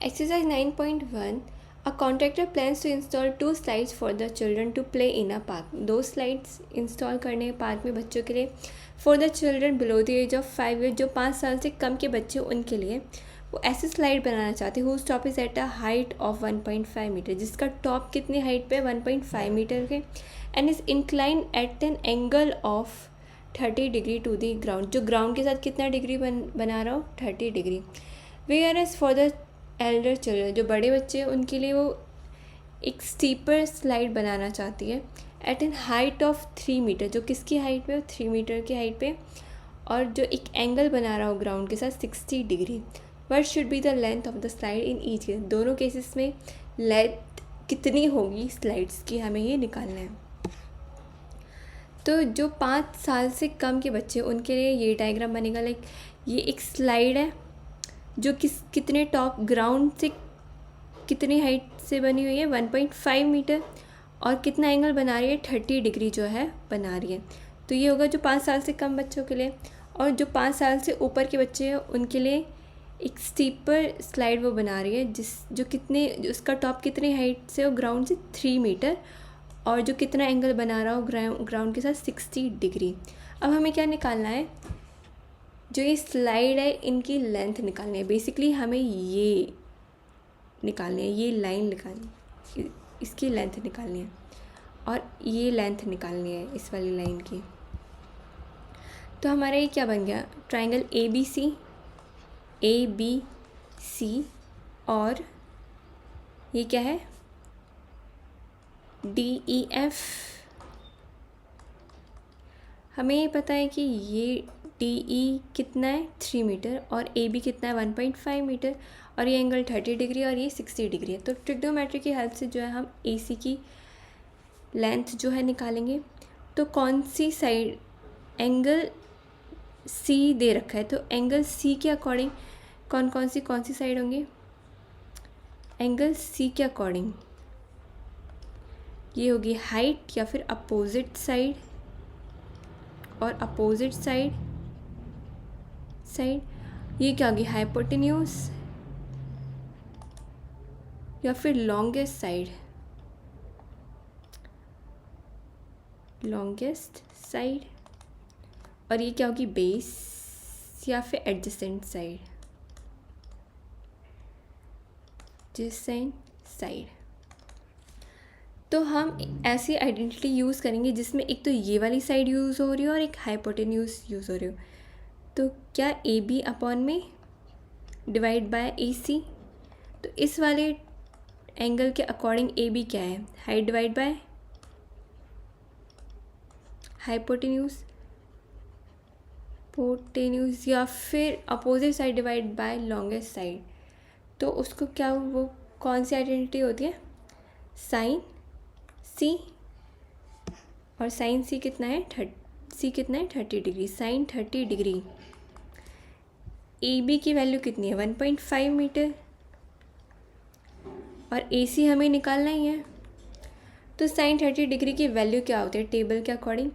Exercise 9.1. A contractor plans to install 2 slides for the children to play in a park. 2 slides install करने हैं park में बच्चों के लिए for the children below the age of 5 year, जो 5 साल से कम के बच्चे उनके लिए वो ऐसे स्लाइड बनाना चाहते हैं whose top is at a height of 1.5 metre, जिसका टॉप कितनी हाइट पे 1.5 मीटर के, and is incline at an angle of 30 degree to the ground, जो ग्राउंड के साथ कितना डिग्री बना रहा हो 30 degree. Where as for the elder children, जो बड़े बच्चे हैं उनके लिए वो एक स्टीपर स्लाइड बनाना चाहती है at an height of 3 metre, जो किसकी हाइट पे 3 मीटर की हाइट पे, और जो एक एंगल बना रहा हो ग्राउंड के साथ 60 degree. What should be the length of the slide in each case, दोनों केसेस में लेंथ कितनी होगी स्लाइड्स की, हमें ये निकालना है। तो जो 5 साल से कम के बच्चे उनके लिए ये डायग्राम बनेगा। लाइक ये एक स्लाइड है जो कितने टॉप ग्राउंड से कितनी हाइट से बनी हुई है 1.5 मीटर, और कितना एंगल बना रही है 30 डिग्री जो है बना रही है। तो ये होगा जो 5 साल से कम बच्चों के लिए, और जो 5 साल से ऊपर के बच्चे हैं उनके लिए एक स्टीपर स्लाइड वो बना रही है जो उसका टॉप कितनी हाइट से हो ग्राउंड से 3 मीटर, और जो कितना एंगल बना रहा हो ग्राउंड के साथ 60 डिग्री। अब हमें क्या निकालना है, जो ये स्लाइड है इनकी लेंथ निकालनी है। बेसिकली हमें ये निकालनी है, ये लाइन निकालनी, इसकी लेंथ निकालनी है, और ये लेंथ निकालनी है इस वाली लाइन की। तो हमारा ये क्या बन गया, ट्राइंगल ए बी सी, और ये क्या है DEF। हमें ये पता है कि ये DE कितना है 3 मीटर, और AB कितना है 1.5 मीटर, और ये एंगल 30 डिग्री और ये 60 डिग्री है। तो ट्रिग्नोमेट्री की हेल्प से जो है हम AC की लेंथ जो है निकालेंगे। तो कौन सी साइड, एंगल C दे रखा है, तो एंगल C के अकॉर्डिंग कौन सी साइड होंगी, एंगल C के अकॉर्डिंग ये होगी हाइट या फिर अपोजिट साइड, और अपोजिट साइड ये क्या होगी हाइपोटेन्यूज या फिर लॉन्गेस्ट साइड, और ये क्या होगी बेस या फिर एडजेसेंट साइड। तो हम ऐसी आइडेंटिटी यूज़ करेंगे जिसमें एक तो ये वाली साइड यूज़ हो रही हो और एक हाइपोटेन्यूज यूज़ हो रही हो। तो क्या AB अपॉन में डिवाइड बाय AC, तो इस वाले एंगल के अकॉर्डिंग AB क्या है, हाइट डिवाइड बाय हाइपोटेन्यूज या फिर opposite side divide by longest side. तो उसको क्या, वो कौन सी आइडेंटिटी होती है, साइन C, और साइन C कितना है 30 डिग्री, साइन 30 डिग्री। AB की वैल्यू कितनी है 1.5 मीटर, और AC हमें निकालना ही है। तो साइन 30 डिग्री की वैल्यू क्या होती है टेबल के अकॉर्डिंग,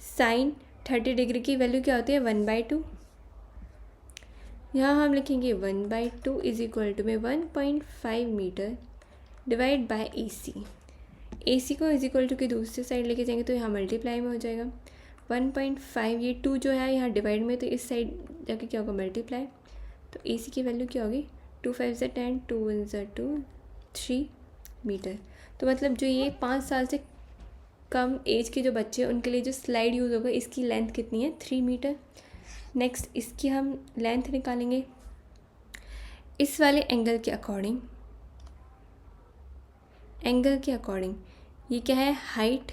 साइन 30 डिग्री की वैल्यू क्या होती है 1/2। यहाँ हम लिखेंगे 1/2 इज इक्वल टू में 1.5 मीटर डिवाइड बाय AC को इज इक्वल टू की दूसरी साइड लेके जाएंगे तो यहाँ मल्टीप्लाई में हो जाएगा 1.5, ये 2 जो है यहाँ डिवाइड में, तो इस साइड जाके क्या होगा मल्टीप्लाई। तो AC की वैल्यू क्या होगी 2 5 ज़ा 10, 2 1 ज़ा 2, 3 मीटर। तो मतलब जो ये 5 साल से कम एज के जो बच्चे हैं उनके लिए जो स्लाइड यूज़ होगा इसकी लेंथ कितनी है 3 मीटर। नेक्स्ट इसकी हम लेंथ निकालेंगे इस वाले एंगल के अकॉर्डिंग। ये क्या है हाइट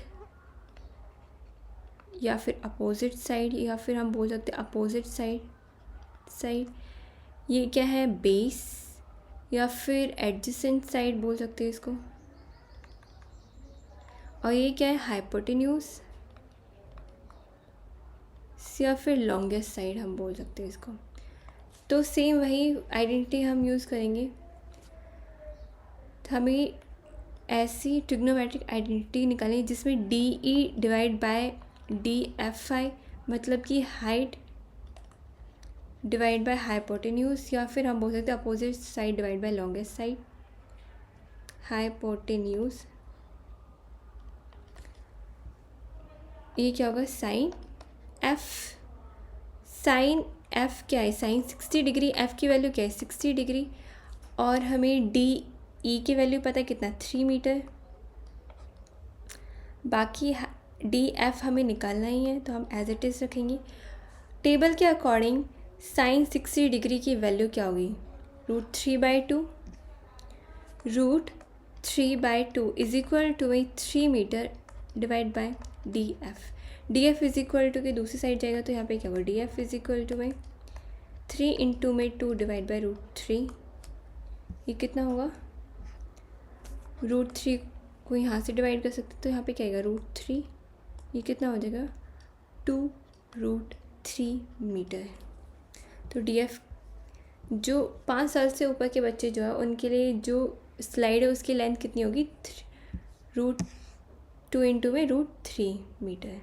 या फिर अपोजिट साइड, या फिर हम बोल सकते हैं अपोजिट साइड। ये क्या है बेस या फिर एडजेसेंट साइड बोल सकते हैं इसको, और ये क्या है हाइपोटेन्यूज या फिर लॉन्गेस्ट साइड हम बोल सकते हैं इसको। तो सेम वही आइडेंटिटी हम यूज़ करेंगे। तो हमें ऐसी ट्रिग्नोमेट्रिक आइडेंटिटी निकालें जिसमें DE डिवाइड बाय DFI, मतलब कि हाइट डिवाइड बाय हाइपोटेन्यूज, या फिर हम बोल सकते हैं opposite side divide by longest side. Hypotenuse ये क्या होगा, साइन एफ। साइन एफ क्या है, साइन 60 डिग्री, एफ की वैल्यू क्या है 60 डिग्री, और हमें डी ई की वैल्यू पता है कितना 3 मीटर। बाकी डी एफ हमें निकालना ही है तो हम एज इट इज़ रखेंगे। टेबल के अकॉर्डिंग साइन 60 डिग्री की वैल्यू क्या होगी, √3/2। √3/2 is equal to 3 metre divide by d f is equal to के दूसरी साइड जाएगा तो यहाँ पे क्या होगा, d f is equal to 3 into में 2 डिवाइड बाई √3। ये कितना होगा, √3 को यहाँ से डिवाइड कर सकते तो यहाँ पे क्या आएगा √3। ये कितना हो जाएगा 2√3 मीटर। तो डी एफ जो 5 साल से ऊपर के बच्चे जो है उनके लिए जो स्लाइड है उसकी लेंथ कितनी होगी, √2 इंटू में √3 मीटर।